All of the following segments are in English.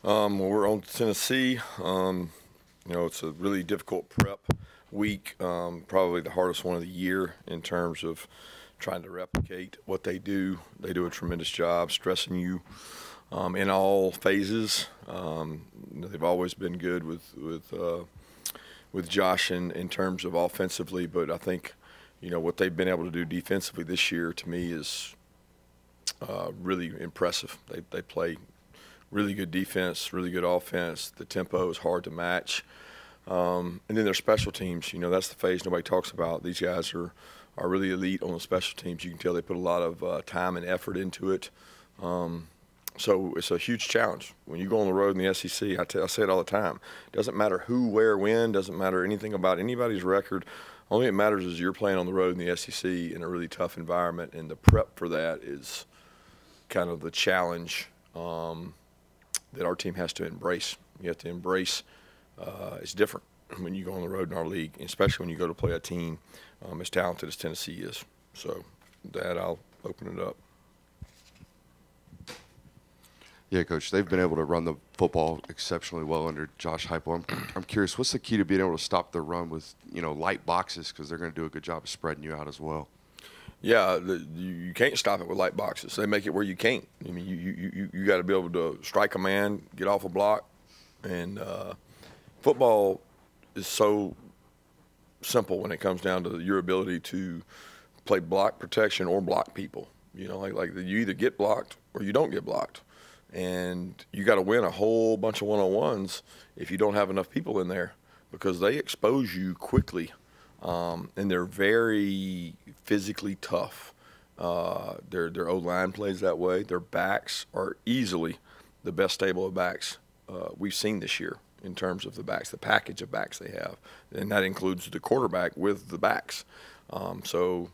Well, we're on Tennessee. It's a really difficult prep week, probably the hardest one of the year in terms of trying to replicate what they do. They do a tremendous job stressing you in all phases. They've always been good with Josh in terms of offensively, but I think what they've been able to do defensively this year to me is really impressive. They play really good defense, really good offense. The tempo is hard to match. And then their special teams, that's the phase nobody talks about. These guys are really elite on the special teams. You can tell they put a lot of time and effort into it. So it's a huge challenge. When you go on the road in the SEC, I say it all the time, it doesn't matter who, where, when, doesn't matter anything about anybody's record. Only it matters is you're playing on the road in the SEC in a really tough environment, and the prep for that is kind of the challenge that our team has to embrace. You have to embrace it's different when you go on the road in our league, especially when you go to play a team as talented as Tennessee is. So with that, I'll open it up. Yeah, Coach, they've been able to run the football exceptionally well under Josh Heupel. I'm curious, what's the key to being able to stop the run with, light boxes, because they're going to do a good job of spreading you out as well? Yeah, you can't stop it with light boxes. They make it where you can't. I mean, you got to be able to strike a man, get off a block, and football is so simple when it comes down to your ability to play block protection or block people. Like you either get blocked or you don't get blocked. And you got to win a whole bunch of one-on-ones if you don't have enough people in there, because they expose you quickly, and they're very physically tough. Their O-line plays that way. Their backs are easily the best stable of backs we've seen this year in terms of the backs, the package of backs they have, and that includes the quarterback with the backs. So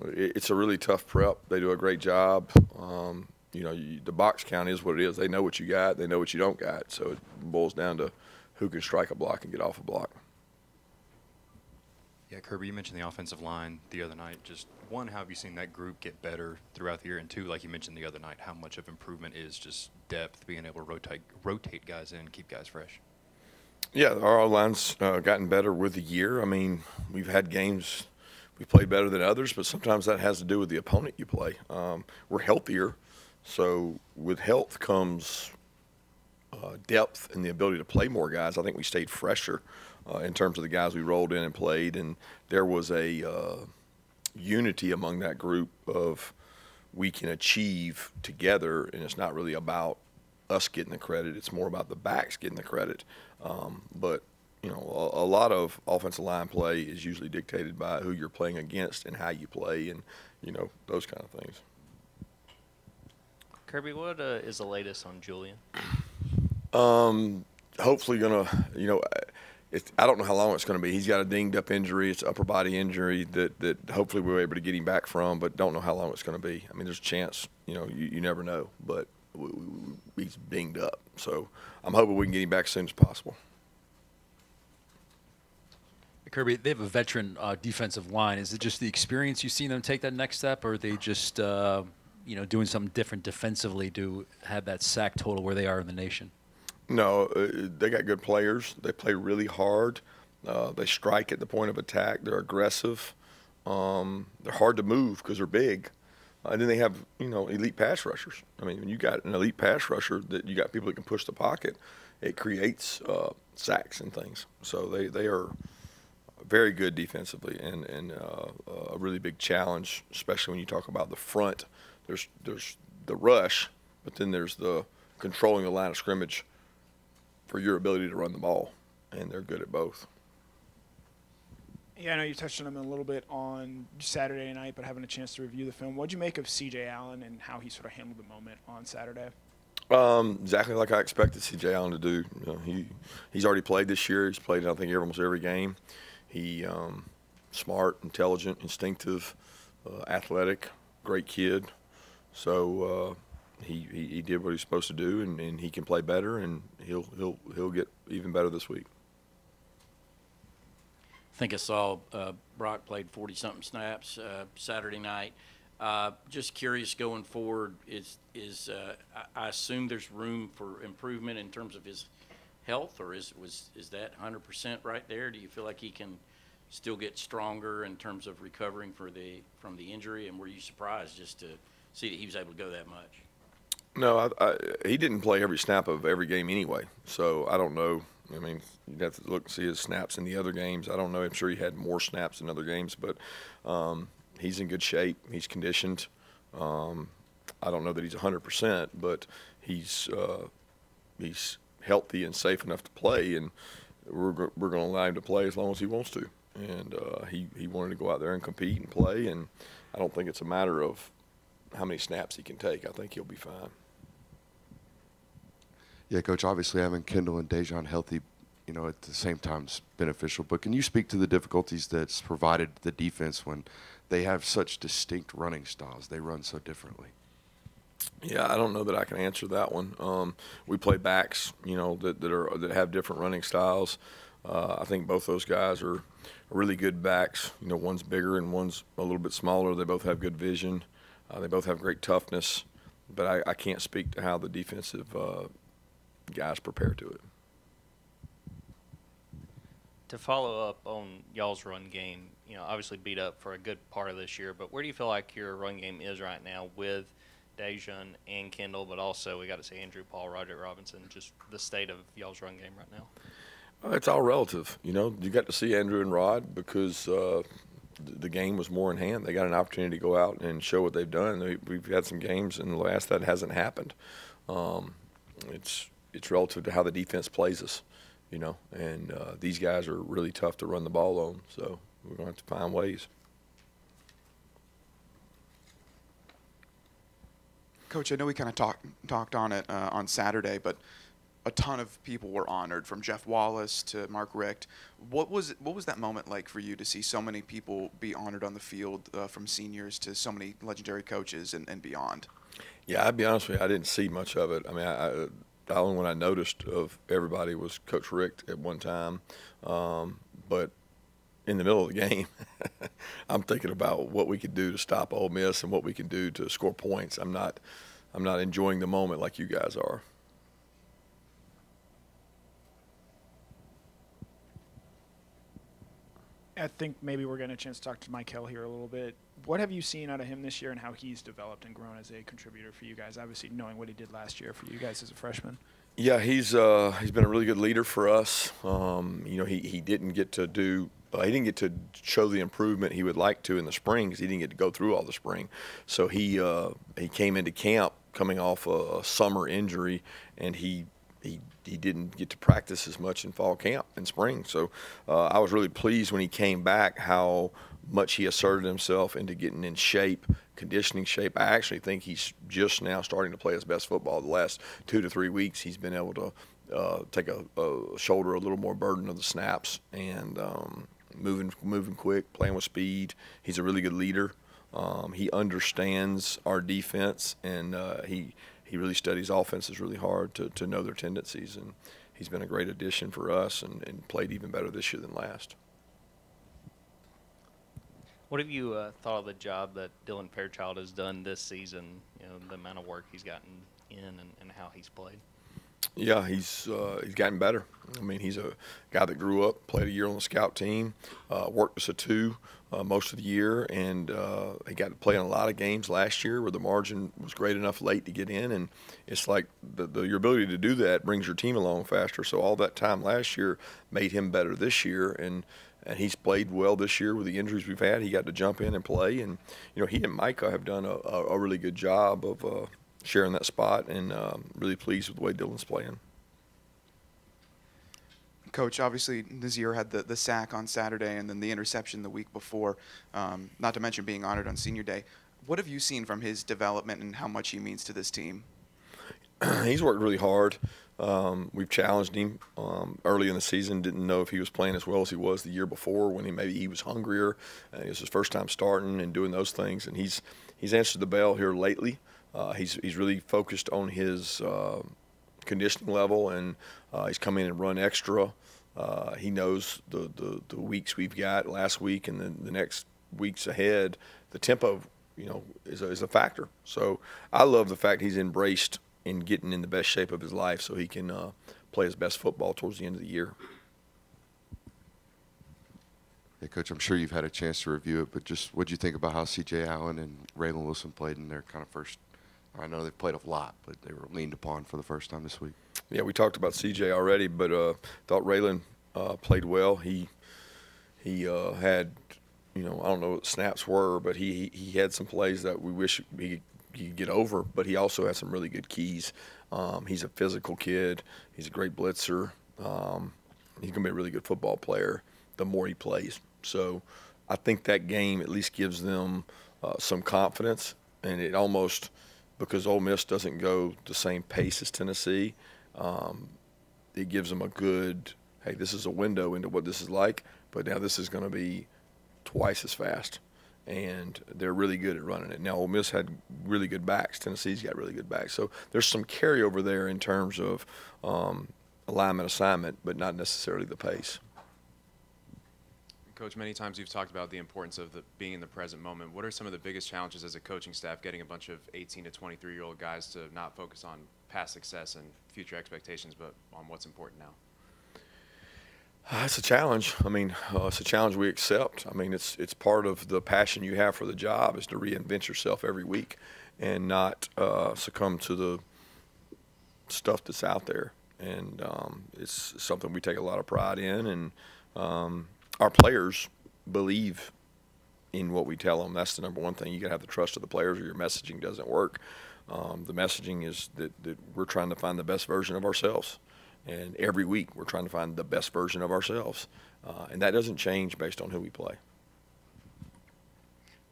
it's a really tough prep. They do a great job. The box count is what it is. They know what you got. They know what you don't got. So it boils down to who can strike a block and get off a block. Yeah, Kirby, you mentioned the offensive line the other night. Just one, how have you seen that group get better throughout the year? And two, like you mentioned the other night, how much of improvement is just depth, being able to rotate guys in, keep guys fresh? Yeah, our line's gotten better with the year. I mean, we've had games we played better than others, but sometimes that has to do with the opponent you play. We're healthier. So with health comes depth and the ability to play more guys. I think we stayed fresher in terms of the guys we rolled in and played, and there was a unity among that group of we can achieve together, and it's not really about us getting the credit. It's more about the backs getting the credit. But a lot of offensive line play is usually dictated by who you're playing against and how you play, and those kind of things. Kirby, what is the latest on Julian? Hopefully I don't know how long it's going to be. He's got a dinged up injury. It's an upper body injury that hopefully we're able to get him back from, but don't know how long it's going to be. I mean, there's a chance, you never know, but he's dinged up. So I'm hoping we can get him back as soon as possible. Kirby, they have a veteran defensive line. Is it just the experience you've seen them take that next step, or are they just doing something different defensively to have that sack total where they are in the nation? No, they got good players. They play really hard. They strike at the point of attack. They're aggressive. They're hard to move because they're big. And then they have, elite pass rushers. I mean, when you got an elite pass rusher, that you got people that can push the pocket, it creates sacks and things. So they are very good defensively and a really big challenge, especially when you talk about the front. There's the rush, but then there's the controlling the line of scrimmage for your ability to run the ball, and they're good at both. Yeah, I know you touched on him a little bit on Saturday night, but having a chance to review the film, what did you make of C.J. Allen and how he sort of handled the moment on Saturday? Exactly like I expected C.J. Allen to do. He's already played this year. He's played, I think, almost every game. He smart, intelligent, instinctive, athletic, great kid. So he did what he's supposed to do, and he can play better, and he'll get even better this week. I think I saw Brock played 40-something snaps Saturday night. Just curious going forward, I assume there's room for improvement in terms of his health, or is that 100% right there? Do you feel like he can still get stronger in terms of recovering from the injury? And were you surprised just to see that he was able to go that much? No, he didn't play every snap of every game anyway, so I don't know. I mean, you'd have to look and see his snaps in the other games. I don't know. I'm sure he had more snaps in other games, but he's in good shape. He's conditioned. I don't know that he's 100%, but he's healthy and safe enough to play, and we're going to allow him to play as long as he wants to. And he wanted to go out there and compete and play, and I don't think it's a matter of how many snaps he can take. I think he'll be fine. Yeah, Coach, obviously having Kendall and Dejon healthy, at the same time is beneficial. But can you speak to the difficulties that's provided the defense when they have such distinct running styles? They run so differently. Yeah, I don't know that I can answer that one. We play backs, that have different running styles. I think both those guys are really good backs. One's bigger and one's a little bit smaller. They both have good vision. They both have great toughness. But I can't speak to how the defensive guys prepare to it. To follow up on y'all's run game, obviously beat up for a good part of this year, but where do you feel like your run game is right now with Dejon and Kendall, but also we got to say Andrew Paul, Roderick Robinson, just the state of y'all's run game right now? It's all relative. You got to see Andrew and Rod because the game was more in hand. They got an opportunity to go out and show what they've done. We've had some games in the last that hasn't happened. It's relative to how the defense plays us, and these guys are really tough to run the ball on, so we're going to have to find ways. Coach, I know we kind of talked on it on Saturday, but a ton of people were honored, from Jeff Wallace to Mark Richt. What was that moment like for you to see so many people be honored on the field, from seniors to so many legendary coaches and beyond? Yeah, I'd be honest with you, I didn't see much of it. I mean, the only one I noticed of everybody was Coach Richt at one time, but in the middle of the game, I'm thinking about what we could do to stop Ole Miss and what we can do to score points. I'm not enjoying the moment like you guys are. I think maybe we're getting a chance to talk to Mikel here a little bit. What have you seen out of him this year and how he's developed and grown as a contributor for you guys, obviously knowing what he did last year for you guys as a freshman? Yeah, he's been a really good leader for us. He didn't get to show the improvement he would like to in the spring because he didn't get to go through all the spring. So he came into camp coming off a summer injury, and he didn't get to practice as much in fall camp and spring. So I was really pleased when he came back how much he asserted himself into getting in shape, conditioning shape. I actually think he's just now starting to play his best football. The last 2 to 3 weeks, he's been able to take shoulder a little more burden of the snaps and moving quick, playing with speed. He's a really good leader. He understands our defense, and he really studies offenses really hard to know their tendencies, and he's been a great addition for us and played even better this year than last. What have you thought of the job that Dylan Fairchild has done this season, the amount of work he's gotten in and how he's played? Yeah, he's gotten better. I mean, he's a guy that grew up, played a year on the scout team, worked as a 2 most of the year, and he got to play in a lot of games last year where the margin was great enough late to get in, and it's like your ability to do that brings your team along faster. So all that time last year made him better this year, and he's played well this year with the injuries we've had. He got to jump in and play, and he and Micah have done a really good job of sharing that spot, and really pleased with the way Dylan's playing. Coach, obviously Nazir had the sack on Saturday and then the interception the week before, not to mention being honored on Senior Day. What have you seen from his development and how much he means to this team? He's worked really hard. We've challenged him early in the season, didn't know if he was playing as well as he was the year before when maybe he was hungrier. It was his first time starting and doing those things, and he's answered the bell here lately. He's really focused on his conditioning level, and he's come in and run extra. He knows the weeks we've got last week and then the next weeks ahead. The tempo, is a factor. So I love the fact he's embraced in getting in the best shape of his life so he can play his best football towards the end of the year. Yeah, Coach, I'm sure you've had a chance to review it, but just what do you think about how C.J. Allen and Raylan Wilson played in their kind of first? I know they've played a lot, but they were leaned upon for the first time this week. Yeah, we talked about C.J. already, but thought Raylan played well. He had, I don't know what snaps were, but he had some plays that we wish he could get over, but he also had some really good keys. He's a physical kid. He's a great blitzer. He's going to be a really good football player the more he plays. So I think that game at least gives them some confidence, and it almost, because Ole Miss doesn't go the same pace as Tennessee, it gives them a good, hey, this is a window into what this is like, but now this is going to be twice as fast, and they're really good at running it. Now, Ole Miss had really good backs. Tennessee's got really good backs. So there's some carryover there in terms of alignment assignment, but not necessarily the pace. Coach, many times you've talked about the importance of being in the present moment. What are some of the biggest challenges as a coaching staff getting a bunch of 18 to 23-year-old guys to not focus on past success and future expectations, but on what's important now? It's a challenge. I mean, it's a challenge we accept. I mean, it's part of the passion you have for the job is to reinvent yourself every week and not succumb to the stuff that's out there. And it's something we take a lot of pride in, and our players believe in what we tell them. That's the number one thing. You got to have the trust of the players or your messaging doesn't work. The messaging is that we're trying to find the best version of ourselves. And every week we're trying to find the best version of ourselves. And that doesn't change based on who we play.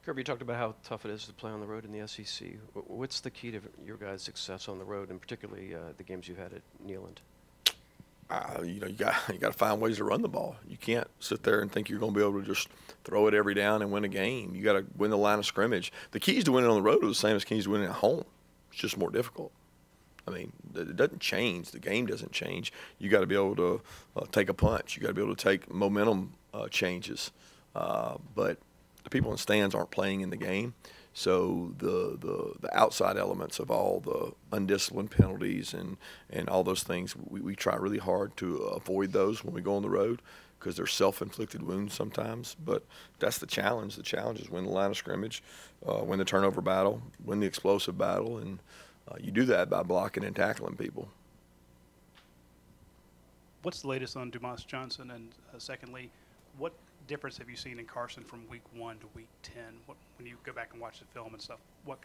Kirby, you talked about how tough it is to play on the road in the SEC. What's the key to your guys' success on the road, and particularly the games you had at Neyland? You got to find ways to run the ball. You can't sit there and think you're going to be able to just throw it every down and win a game. You got to win the line of scrimmage. The keys to winning on the road are the same as keys to winning at home. It's just more difficult. I mean, it doesn't change. The game doesn't change. You got to be able to take a punch. You got to be able to take momentum changes. But the people in the stands aren't playing in the game. So the outside elements of all the undisciplined penalties and all those things, we try really hard to avoid those when we go on the road because they're self-inflicted wounds sometimes. But that's the challenge. The challenge is win the line of scrimmage, win the turnover battle, win the explosive battle, and you do that by blocking and tackling people. What's the latest on Dumas Johnson? And secondly, what difference have you seen in Carson from week 1 to week 10? When you go back and watch the film and stuff, what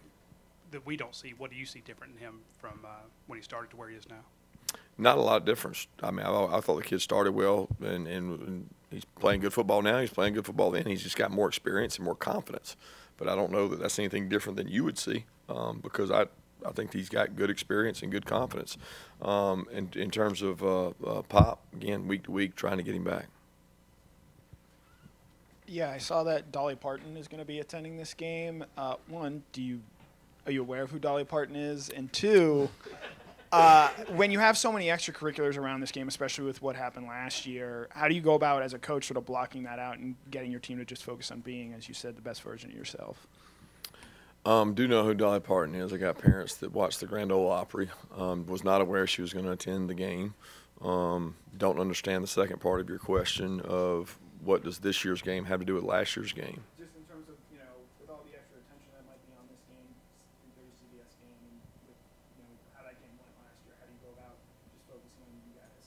that we don't see, what do you see different in him from when he started to where he is now? Not a lot of difference. I mean, I thought the kid started well, and he's playing good football now. He's playing good football then. He's just got more experience and more confidence. But I don't know that that's anything different than you would see because I think he's got good experience and good confidence. In terms of Pop, again, week to week, trying to get him back. Yeah, I saw that Dolly Parton is going to be attending this game. One, are you aware of who Dolly Parton is? And two, when you have so many extracurriculars around this game, especially with what happened last year, how do you go about as a coach sort of blocking that out and getting your team to just focus on being, as you said, the best version of yourself? Do know who Dolly Parton is. I got parents that watched the Grand Ole Opry. Was not aware she was going to attend the game. Don't understand the second part of your question of what does this year's game have to do with last year's game? Just in terms of, with all the extra attention that might be on this game, compared to CBS game, and with, how that game went last year, how do you go about just focusing on you guys?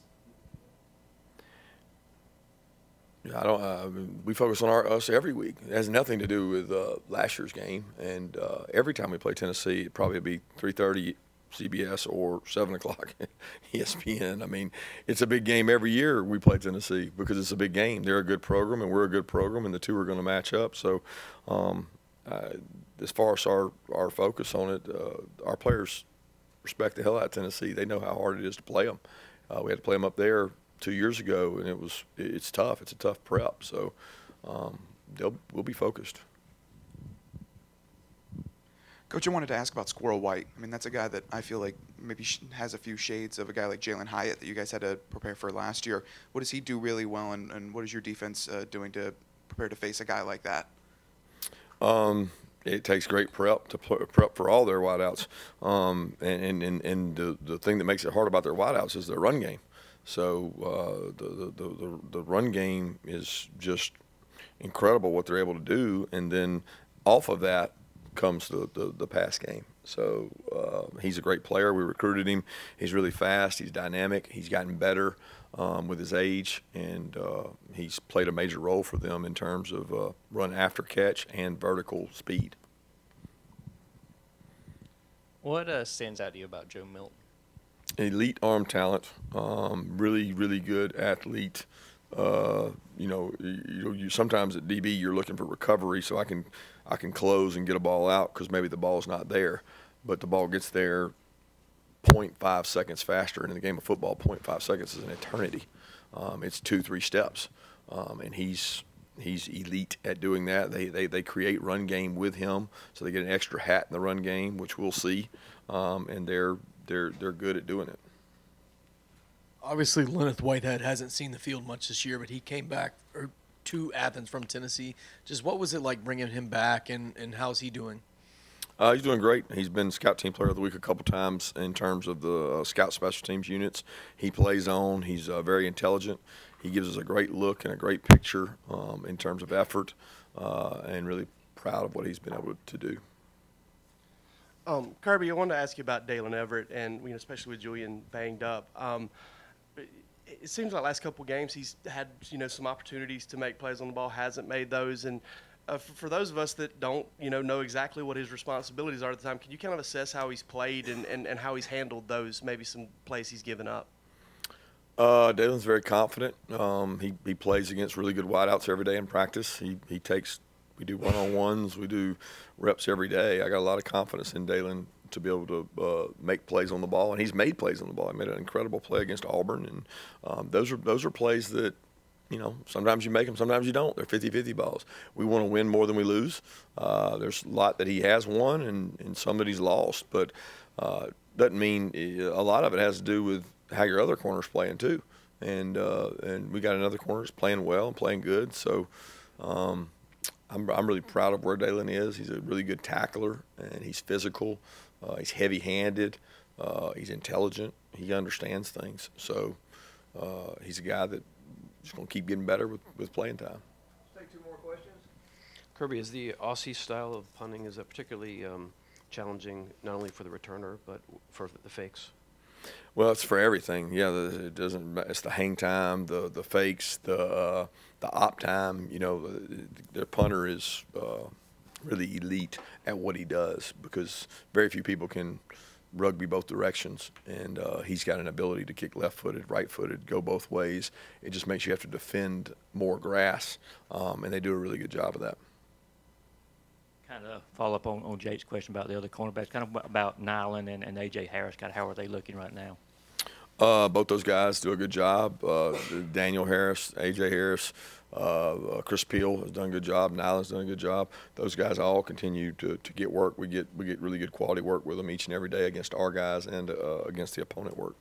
Yeah, we focus on us every week. It has nothing to do with last year's game. And every time we play Tennessee, it'd probably be 3:30 CBS or 7 o'clock ESPN. I mean, it's a big game every year we play Tennessee because it's a big game. They're a good program and we're a good program, and the two are going to match up. So as far as our focus on it, our players respect the hell out of Tennessee. They know how hard it is to play them. We had to play them up there 2 years ago, and it's tough. It's a tough prep. So we'll be focused. Coach, I wanted to ask about Squirrel White. I mean, that's a guy that I feel like maybe has a few shades of a guy like Jalen Hyatt that you guys had to prepare for last year. What does he do really well, and what is your defense doing to prepare to face a guy like that? it takes great prep to prep for all their wideouts. And the thing that makes it hard about their wideouts is their run game. So the run game is just incredible what they're able to do, and then off of that comes the pass game. So he's a great player. We recruited him. He's really fast. He's dynamic. He's gotten better with his age, and he's played a major role for them in terms of run after catch and vertical speed. What stands out to you about Joe Milton? Elite arm talent, really, really good athlete. You sometimes at DB you're looking for recovery, so I can close and get a ball out because maybe the ball's not there, but the ball gets there 0.5 seconds faster. And in the game of football, 0.5 seconds is an eternity. It's 2-3 steps, and he's elite at doing that. They create run game with him, so they get an extra hat in the run game, which we'll see, and they're good at doing it. Obviously, Lenneth Whitehead hasn't seen the field much this year, but he came back to Athens from Tennessee. Just what was it like bringing him back, and how's he doing? He's doing great. He's been Scout Team Player of the Week a couple times in terms of the Scout Special Teams units. He plays on. He's very intelligent. He gives us a great look and a great picture in terms of effort, and really proud of what he's been able to do. Kirby, I wanted to ask you about Dalton Everett, and especially with Julian banged up. It seems like last couple of games he's had some opportunities to make plays on the ball, hasn't made those. And for those of us that don't know exactly what his responsibilities are at the time, can you kind of assess how he's played and how he's handled those maybe some plays he's given up? Dalen's very confident. He plays against really good wideouts every day in practice. We do one-on-ones. We do reps every day. I got a lot of confidence in Dalen to be able to make plays on the ball, and he's made plays on the ball. He made an incredible play against Auburn, and those are plays that, sometimes you make them, sometimes you don't. They're 50-50 balls. We want to win more than we lose. There's a lot that he has won and some that he's lost, but doesn't mean a lot of it has to do with how your other corner's playing too. And we got another corner that's playing well and playing good, so I'm really proud of where Dalen is. He's a really good tackler, and he's physical. He's heavy-handed. He's intelligent. He understands things. So he's a guy that's going to keep getting better with playing time. Let's take 2 more questions. Kirby, is the Aussie style of punting, is that particularly challenging not only for the returner but for the fakes? Well, it's for everything. Yeah, it doesn't. It's the hang time, the fakes, the op time. The punter is really elite at what he does because very few people can rugby both directions, and he's got an ability to kick left-footed, right-footed, go both ways. It just makes you have to defend more grass, and they do a really good job of that. Kind of follow up on Jake's question about the other cornerbacks, kind of about Nyland and A.J. Harris. Kind of how are they looking right now? Both those guys do a good job. Daniel Harris, A.J. Harris, Chris Peel has done a good job. Nyland's done a good job. Those guys all continue to get work. We get really good quality work with them each and every day against our guys and against the opponent work.